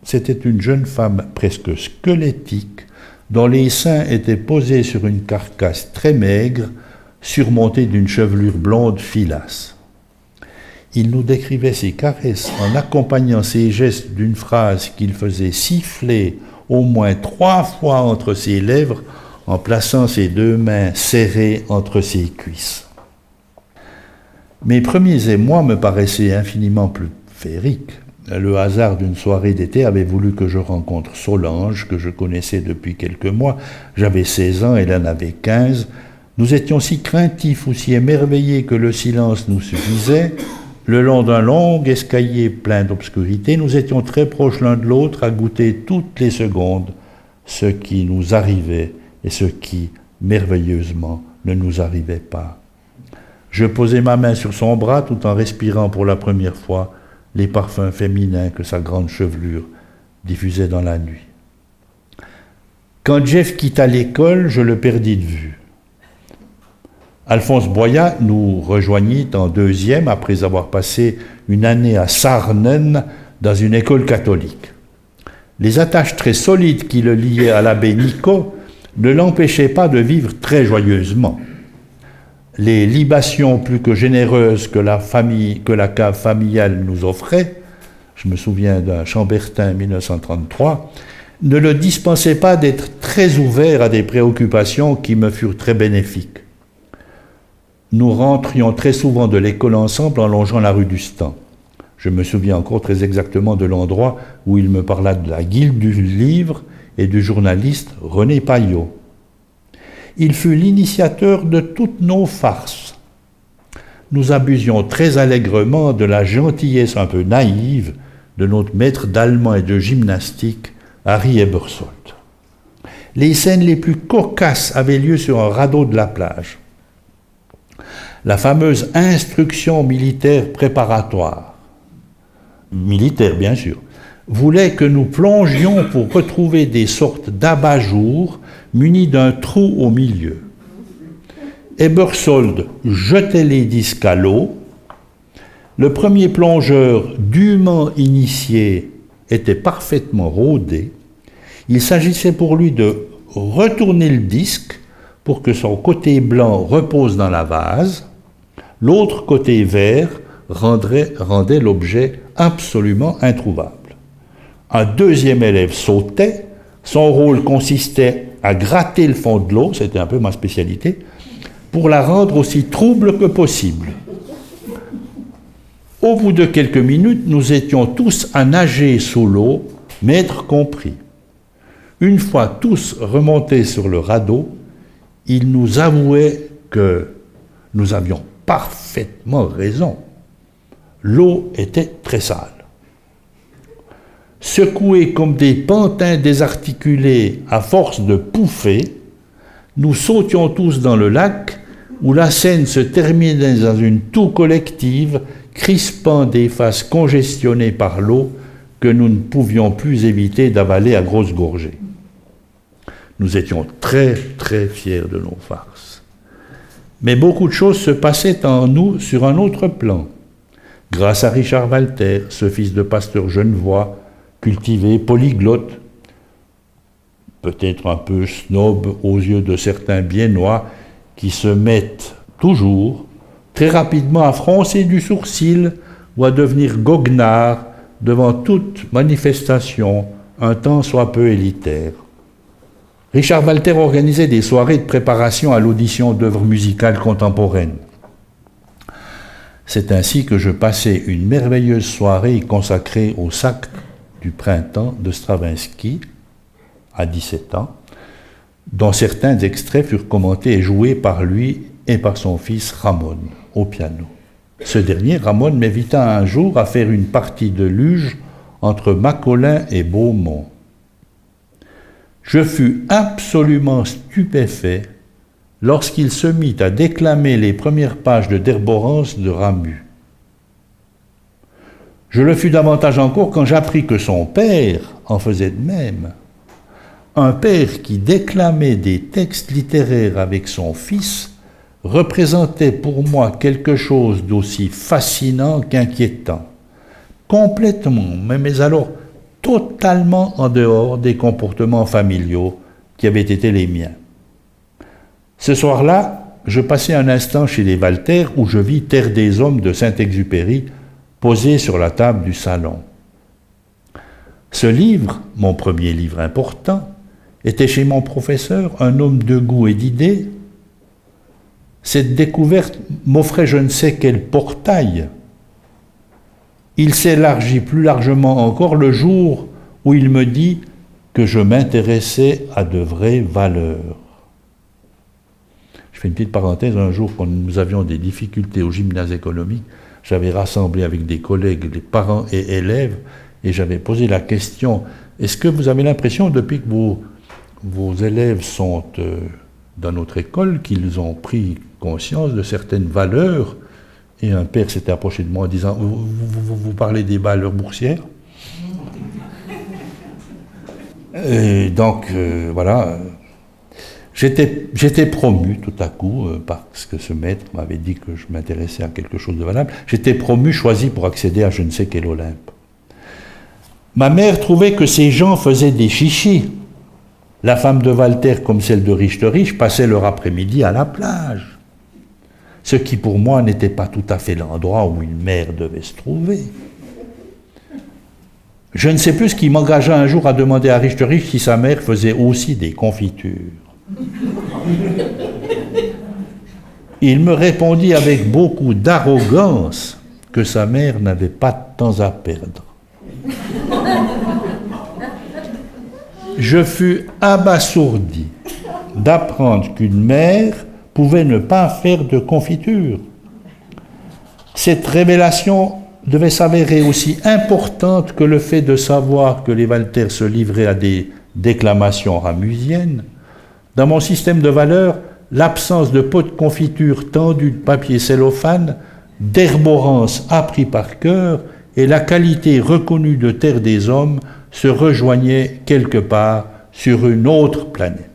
C'était une jeune femme presque squelettique, dont les seins étaient posés sur une carcasse très maigre, surmontée d'une chevelure blonde filasse. Il nous décrivait ses caresses en accompagnant ses gestes d'une phrase qu'il faisait siffler au moins 3 fois entre ses lèvres en plaçant ses 2 mains serrées entre ses cuisses. Mes premiers émois me paraissaient infiniment plus féeriques. Le hasard d'une soirée d'été avait voulu que je rencontre Solange, que je connaissais depuis quelques mois. J'avais 16 ans, elle en avait 15. Nous étions si craintifs ou si émerveillés que le silence nous suffisait. Le long d'un long escalier plein d'obscurité, nous étions très proches l'un de l'autre à goûter toutes les secondes ce qui nous arrivait et ce qui, merveilleusement, ne nous arrivait pas. Je posai ma main sur son bras tout en respirant pour la première fois les parfums féminins que sa grande chevelure diffusait dans la nuit. Quand Jeff quitta l'école, je le perdis de vue. Alphonse Boyat nous rejoignit en 2e après avoir passé une année à Sarnen dans une école catholique. Les attaches très solides qui le liaient à l'abbé Nico ne l'empêchaient pas de vivre très joyeusement. Les libations plus que généreuses que la cave familiale nous offrait, je me souviens d'un Chambertin 1933, ne le dispensaient pas d'être très ouvert à des préoccupations qui me furent très bénéfiques. Nous rentrions très souvent de l'école ensemble en longeant la rue du Stand. Je me souviens encore très exactement de l'endroit où il me parla de la guilde du livre et du journaliste René Paillot. Il fut l'initiateur de toutes nos farces. Nous abusions très allègrement de la gentillesse un peu naïve de notre maître d'allemand et de gymnastique, Harry Ebersold. Les scènes les plus cocasses avaient lieu sur un radeau de la plage. La fameuse instruction militaire préparatoire, militaire bien sûr, voulait que nous plongions pour retrouver des sortes d'abat-jours munis d'un trou au milieu. Ebersold jetait les disques à l'eau. Le premier plongeur dûment initié était parfaitement rodé. Il s'agissait pour lui de retourner le disque pour que son côté blanc repose dans la vase. L'autre côté vert rendait l'objet absolument introuvable. Un 2e élève sautait. Son rôle consistait à gratter le fond de l'eau, c'était un peu ma spécialité, pour la rendre aussi trouble que possible. Au bout de quelques minutes, nous étions tous à nager sous l'eau, maître compris. Une fois tous remontés sur le radeau, il nous avouait que nous avions parfaitement raison. L'eau était très sale. Secoués comme des pantins désarticulés à force de pouffer, nous sautions tous dans le lac où la scène se terminait dans une toux collective crispant des faces congestionnées par l'eau que nous ne pouvions plus éviter d'avaler à grosses gorgées. Nous étions très, très fiers de nos farces. Mais beaucoup de choses se passaient en nous sur un autre plan. Grâce à Richard Walter, ce fils de pasteur genevois, cultivé, polyglotte, peut-être un peu snob aux yeux de certains biennois qui se mettent toujours, très rapidement, à froncer du sourcil ou à devenir goguenard devant toute manifestation, un tant soit peu élitaire. Richard Walter organisait des soirées de préparation à l'audition d'œuvres musicales contemporaines. C'est ainsi que je passai une merveilleuse soirée consacrée au Sacre du printemps de Stravinsky, à 17 ans, dont certains extraits furent commentés et joués par lui et par son fils Ramon, au piano. Ce dernier, Ramon, m'invita un jour à faire une partie de luge entre Macolin et Beaumont. Je fus absolument stupéfait lorsqu'il se mit à déclamer les premières pages de d'Herborance de Ramus. Je le fus davantage encore quand j'appris que son père en faisait de même. Un père qui déclamait des textes littéraires avec son fils représentait pour moi quelque chose d'aussi fascinant qu'inquiétant, complètement, mais alors totalement en dehors des comportements familiaux qui avaient été les miens. Ce soir-là, je passai un instant chez les Walter où je vis Terre des Hommes de Saint-Exupéry posé sur la table du salon. Ce livre, mon premier livre important, était chez mon professeur un homme de goût et d'idées. Cette découverte m'offrait je ne sais quel portail. Il s'élargit plus largement encore le jour où il me dit que je m'intéressais à de vraies valeurs. Je fais une petite parenthèse, un jour quand nous avions des difficultés au gymnase économique, j'avais rassemblé avec des collègues, les parents et élèves, et j'avais posé la question, est-ce que vous avez l'impression, depuis que vos élèves sont dans notre école, qu'ils ont pris conscience de certaines valeurs? Et un père s'était approché de moi en disant, vous parlez des valeurs boursières? Et donc, voilà, j'étais promu tout à coup, parce que ce maître m'avait dit que je m'intéressais à quelque chose de valable. J'étais promu, choisi pour accéder à je ne sais quel Olympe. Ma mère trouvait que ces gens faisaient des chichis. La femme de Walter, comme celle de Riche, passait leur après-midi à la plage. Ce qui pour moi n'était pas tout à fait l'endroit où une mère devait se trouver. Je ne sais plus ce qui m'engagea un jour à demander à Riche si sa mère faisait aussi des confitures. Il me répondit avec beaucoup d'arrogance que sa mère n'avait pas de temps à perdre. Je fus abasourdi d'apprendre qu'une mère pouvait ne pas faire de confiture. Cette révélation devait s'avérer aussi importante que le fait de savoir que les Walter se livraient à des déclamations ramusiennes. Dans mon système de valeurs, l'absence de pot de confiture tendu de papier cellophane, d'Herborance appris par cœur et la qualité reconnue de Terre des Hommes se rejoignaient quelque part sur une autre planète.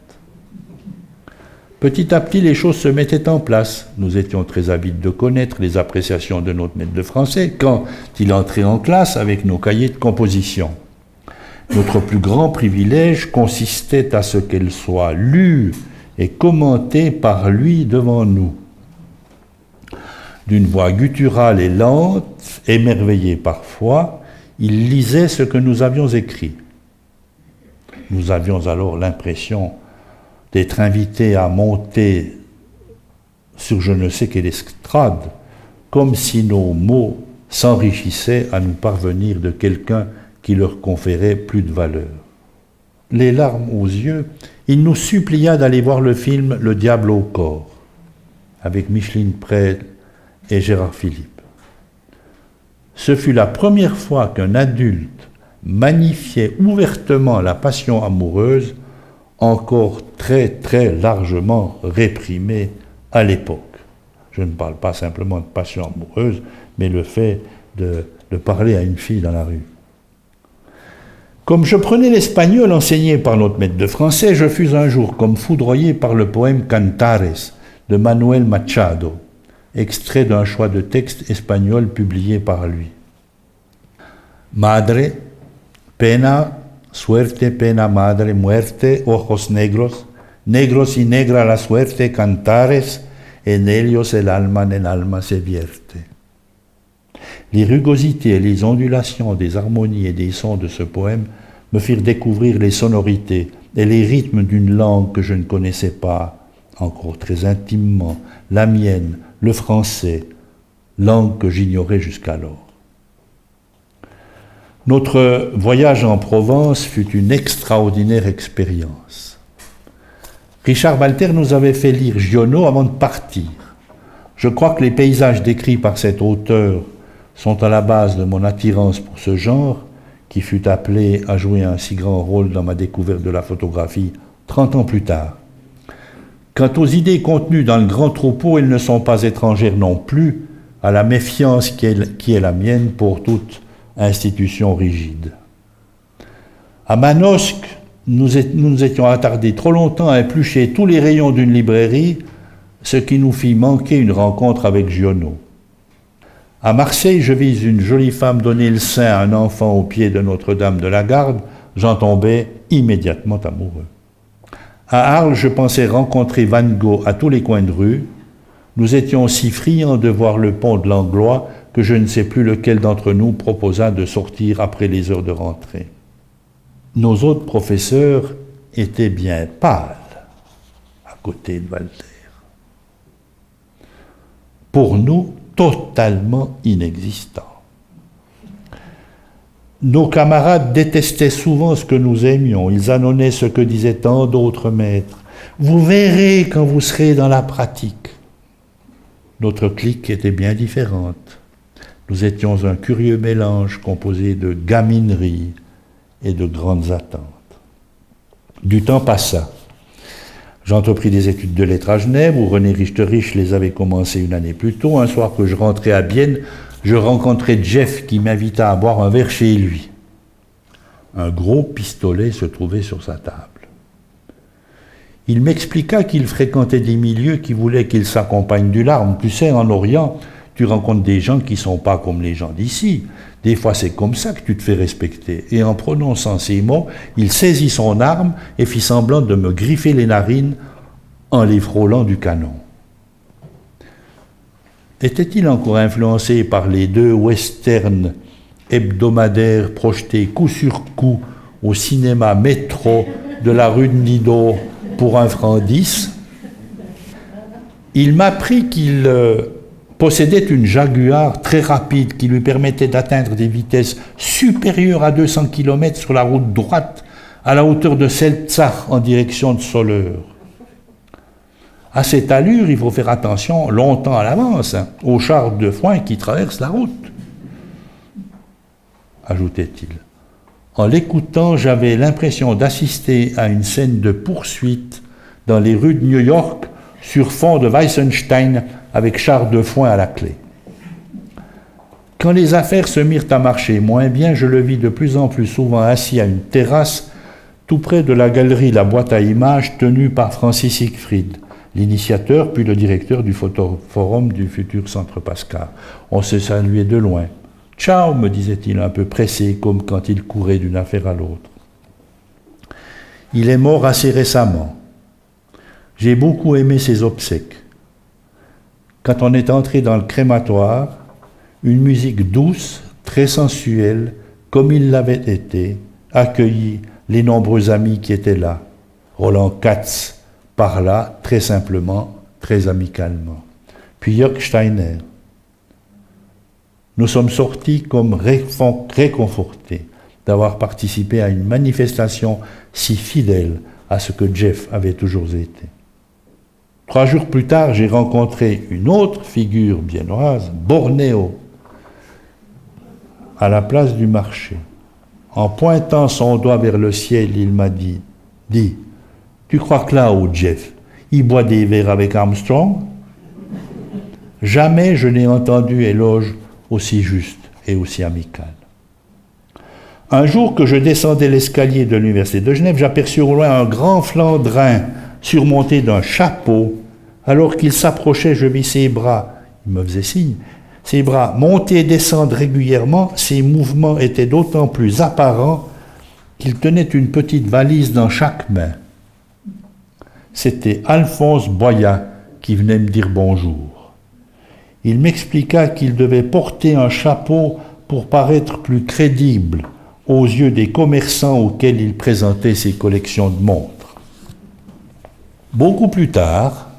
Petit à petit, les choses se mettaient en place. Nous étions très avides de connaître les appréciations de notre maître de français quand il entrait en classe avec nos cahiers de composition. Notre plus grand privilège consistait à ce qu'elles soient lues et commentées par lui devant nous. D'une voix gutturale et lente, émerveillée parfois, il lisait ce que nous avions écrit. Nous avions alors l'impression d'être invités à monter sur je ne sais quelle estrade, comme si nos mots s'enrichissaient à nous parvenir de quelqu'un qui leur conférait plus de valeur. les larmes aux yeux, il nous supplia d'aller voir le film Le Diable au corps, avec Micheline Prel et Gérard Philippe. Ce fut la première fois qu'un adulte magnifiait ouvertement la passion amoureuse, encore très très largement réprimée à l'époque. Je ne parle pas simplement de passion amoureuse, mais le fait de parler à une fille dans la rue. Comme je prenais l'espagnol enseigné par notre maître de français, je fus un jour comme foudroyé par le poème Cantares de Manuel Machado, extrait d'un choix de texte espagnol publié par lui. Madre, pena, suerte, pena, madre, muerte, ojos negros, negros y negra la suerte, cantares, en ellos el alma se vierte. Les rugosités et les ondulations des harmonies et des sons de ce poème me firent découvrir les sonorités et les rythmes d'une langue que je ne connaissais pas, encore très intimement, la mienne, le français, langue que j'ignorais jusqu'alors. Notre voyage en Provence fut une extraordinaire expérience. Richard Walter nous avait fait lire Giono avant de partir. Je crois que les paysages décrits par cet auteur sont à la base de mon attirance pour ce genre, qui fut appelé à jouer un si grand rôle dans ma découverte de la photographie 30 ans plus tard. Quant aux idées contenues dans le grand troupeau, elles ne sont pas étrangères non plus à la méfiance qui est la mienne pour toute institution rigide. À Manosque, nous nous étions attardés trop longtemps à éplucher tous les rayons d'une librairie, ce qui nous fit manquer une rencontre avec Giono. À Marseille, je vis une jolie femme donner le sein à un enfant au pied de Notre-Dame de la Garde. J'en tombais immédiatement amoureux. À Arles, je pensais rencontrer Van Gogh à tous les coins de rue. Nous étions si friands de voir le pont de Langlois que je ne sais plus lequel d'entre nous proposa de sortir après les heures de rentrée. Nos autres professeurs étaient bien pâles à côté de Walter. Pour nous, totalement inexistants. Nos camarades détestaient souvent ce que nous aimions. Ils annonnaient ce que disaient tant d'autres maîtres. Vous verrez quand vous serez dans la pratique. Notre clique était bien différente. Nous étions un curieux mélange composé de gaminerie et de grandes attentes. Du temps passa. J'entrepris des études de lettres à Genève, où René Richterich les avait commencées une année plus tôt. Un soir que je rentrais à Bienne, je rencontrai Jeff qui m'invita à boire un verre chez lui. Un gros pistolet se trouvait sur sa table. Il m'expliqua qu'il fréquentait des milieux qui voulaient qu'il s'accompagne du larme. Tu sais, en Orient, tu rencontres des gens qui ne sont pas comme les gens d'ici. Des fois, c'est comme ça que tu te fais respecter. Et en prononçant ces mots, il saisit son arme et fit semblant de me griffer les narines en les frôlant du canon. Était-il encore influencé par les 2 westerns hebdomadaires projetés coup sur coup au cinéma Métro de la rue de Nidau pour 1 franc 10 ? Il m'apprit qu'il possédait une Jaguar très rapide qui lui permettait d'atteindre des vitesses supérieures à 200 km sur la route droite à la hauteur de Seltzach en direction de Soleure. À cette allure, il faut faire attention longtemps à l'avance aux chars de foin qui traversent la route, ajoutait-il. En l'écoutant, j'avais l'impression d'assister à une scène de poursuite dans les rues de New York sur fond de Weissenstein avec chars de foin à la clé. Quand les affaires se mirent à marcher moins bien, je le vis de plus en plus souvent assis à une terrasse tout près de la galerie La Boîte à Images tenue par Francis Siegfried, l'initiateur puis le directeur du photoforum du futur Centre Pascal. On se saluait de loin. « Ciao » me disait-il, un peu pressé, comme quand il courait d'une affaire à l'autre. Il est mort assez récemment. J'ai beaucoup aimé ses obsèques. Quand on est entré dans le crématoire, une musique douce, très sensuelle, comme il l'avait été, accueillit les nombreux amis qui étaient là. Roland Katz parla très simplement, très amicalement. Puis Jörg Steiner. Nous sommes sortis comme réconfortés. d'avoir participé à une manifestation si fidèle à ce que Jeff avait toujours été. 3 jours plus tard, j'ai rencontré une autre figure biennoise, Bornéo, à la place du marché. En pointant son doigt vers le ciel, il m'a dit, tu crois que là-haut, Jeff, il boit des verres avec Armstrong? Jamais je n'ai entendu éloge aussi juste et aussi amical. Un jour que je descendais l'escalier de l'université de Genève, j'aperçus au loin un grand Flandrin surmonté d'un chapeau. Alors qu'il s'approchait, je vis ses bras, il me faisait signe, ses bras monter et descendre régulièrement, ses mouvements étaient d'autant plus apparents qu'il tenait une petite valise dans chaque main. C'était Alphonse Boya qui venait me dire bonjour. Il m'expliqua qu'il devait porter un chapeau pour paraître plus crédible aux yeux des commerçants auxquels il présentait ses collections de montres. Beaucoup plus tard,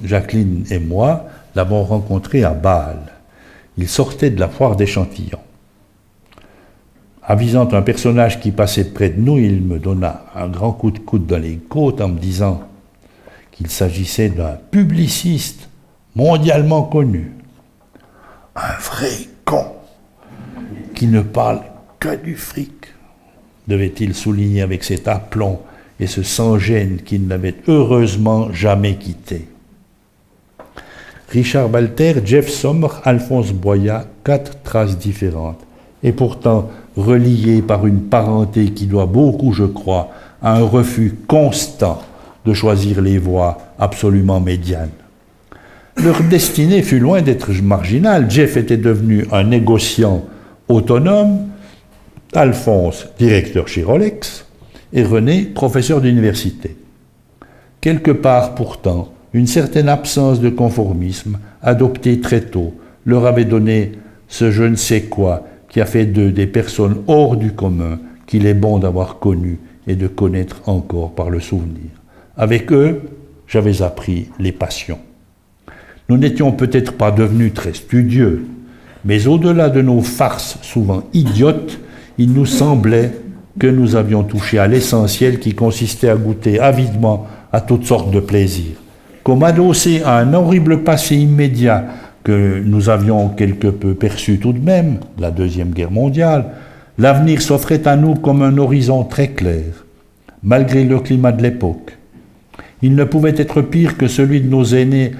Jacqueline et moi l'avons rencontré à Bâle. Il sortait de la foire d'échantillons. Avisant un personnage qui passait près de nous, il me donna un grand coup de coude dans les côtes en me disant qu'il s'agissait d'un publiciste mondialement connu. Un vrai con qui ne parle que du fric, devait-il souligner avec cet aplomb et ce sans-gêne qu'il n'avait heureusement jamais quitté. Richard Walter, Jeff Sommer, Alphonse Boya, 4 traces différentes, et pourtant reliées par une parenté qui doit beaucoup, je crois, à un refus constant de choisir les voies absolument médianes. Leur destinée fut loin d'être marginale. Jeff était devenu un négociant autonome, Alphonse, directeur chez Rolex, et René, professeur d'université. Quelque part, pourtant, une certaine absence de conformisme, adoptée très tôt, leur avait donné ce je ne sais quoi qui a fait d'eux des personnes hors du commun qu'il est bon d'avoir connues et de connaître encore par le souvenir. Avec eux, j'avais appris les passions. Nous n'étions peut-être pas devenus très studieux, mais au-delà de nos farces souvent idiotes, il nous semblait que nous avions touché à l'essentiel qui consistait à goûter avidement à toutes sortes de plaisirs. Comme adossé à un horrible passé immédiat que nous avions quelque peu perçu tout de même, la Deuxième Guerre mondiale, l'avenir s'offrait à nous comme un horizon très clair, malgré le climat de l'époque. Il ne pouvait être pire que celui de nos aînés,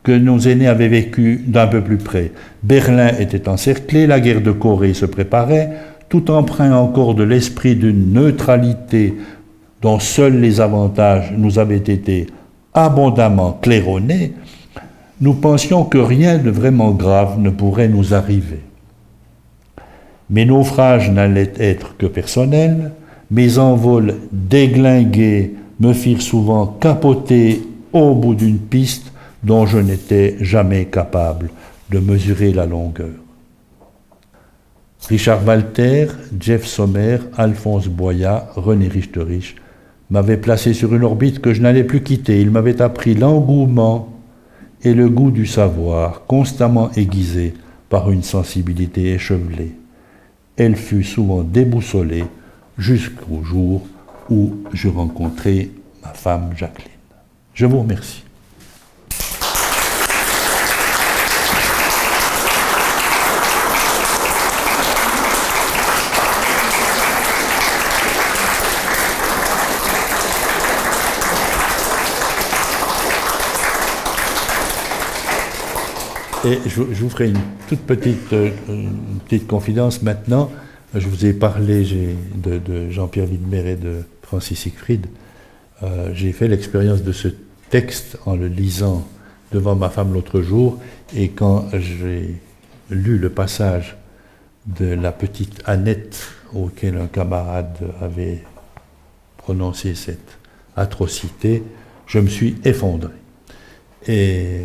que nos aînés avaient vécu d'un peu plus près. Berlin était encerclé, la guerre de Corée se préparait, tout empreint encore de l'esprit d'une neutralité dont seuls les avantages nous avaient été abondamment claironnés, nous pensions que rien de vraiment grave ne pourrait nous arriver. Mes naufrages n'allaient être que personnels, mes envols déglingués me firent souvent capoter au bout d'une piste dont je n'étais jamais capable de mesurer la longueur. Richard Walter, Jeff Sommer, Alphonse Boya, René Richterich m'avaient placé sur une orbite que je n'allais plus quitter. Ils m'avaient appris l'engouement et le goût du savoir, constamment aiguisé par une sensibilité échevelée. Elle fut souvent déboussolée jusqu'au jour où je rencontrai ma femme Jacqueline. Je vous remercie. Et je vous ferai une toute petite confidence maintenant. Je vous ai parlé de Jean-Pierre Widmer et de Francis Siegfried. J'ai fait l'expérience de ce texte en le lisant devant ma femme l'autre jour, et quand j'ai lu le passage de la petite Annette auquel un camarade avait prononcé cette atrocité, je me suis effondré. Et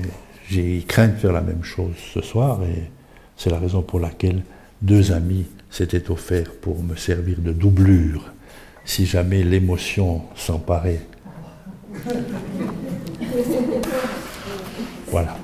j'ai craint de faire la même chose ce soir, et c'est la raison pour laquelle 2 amis s'étaient offerts pour me servir de doublure, si jamais l'émotion s'emparait. Voilà.